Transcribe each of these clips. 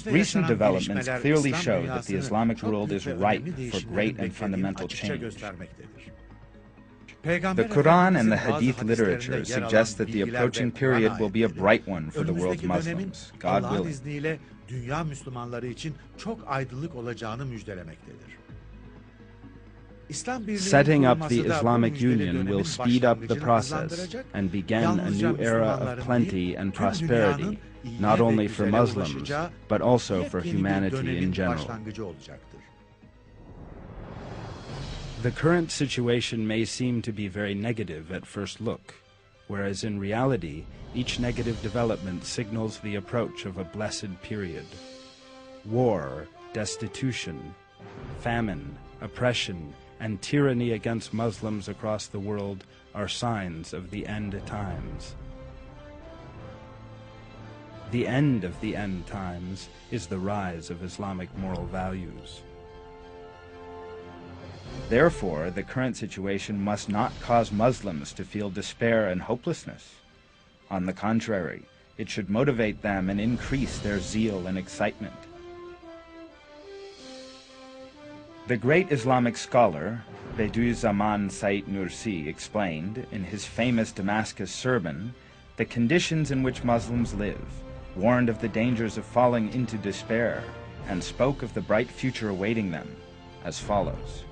Recent developments clearly show that the Islamic world is ripe for great and fundamental change. The Quran and the Hadith literature suggest that the approaching period will be a bright one for the world's Muslims, God willing. Dünya Müslümanları için çok aydınlık olacağını müjdelemektedir. Setting up the Islamic Union will speed up the process and begin a new era of plenty and prosperity, not only for Muslims, but also for humanity in general. The current situation may seem to be very negative at first look, whereas in reality, each negative development signals the approach of a blessed period. War, destitution, famine, oppression, and tyranny against Muslims across the world are signs of the end times. The end of the end times is the rise of Islamic moral values. Therefore, the current situation must not cause Muslims to feel despair and hopelessness. On the contrary, it should motivate them and increase their zeal and excitement. The great Islamic scholar, Bediüzzaman Said Nursi, explained in his famous Damascus sermon the conditions in which Muslims live, warned of the dangers of falling into despair, and spoke of the bright future awaiting them as follows.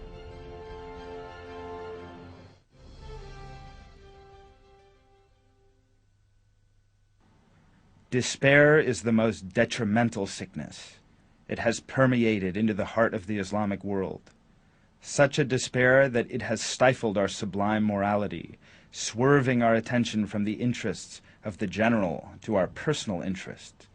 Despair is the most detrimental sickness. It has permeated into the heart of the Islamic world. Such a despair that it has stifled our sublime morality, swerving our attention from the interests of the general to our personal interest.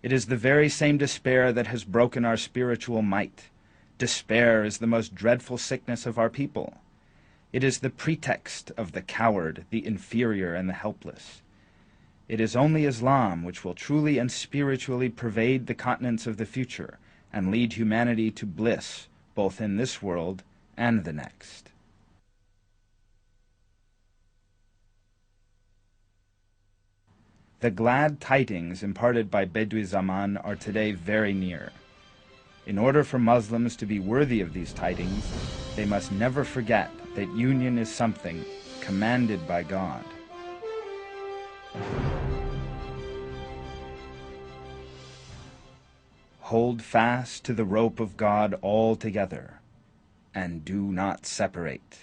It is the very same despair that has broken our spiritual might. Despair is the most dreadful sickness of our people. It is the pretext of the coward, the inferior, and the helpless. It is only Islam which will truly and spiritually pervade the continents of the future and lead humanity to bliss, both in this world and the next. The glad tidings imparted by Bediüzzaman are today very near. In order for Muslims to be worthy of these tidings, they must never forget that union is something commanded by God. Hold fast to the rope of God altogether, and do not separate.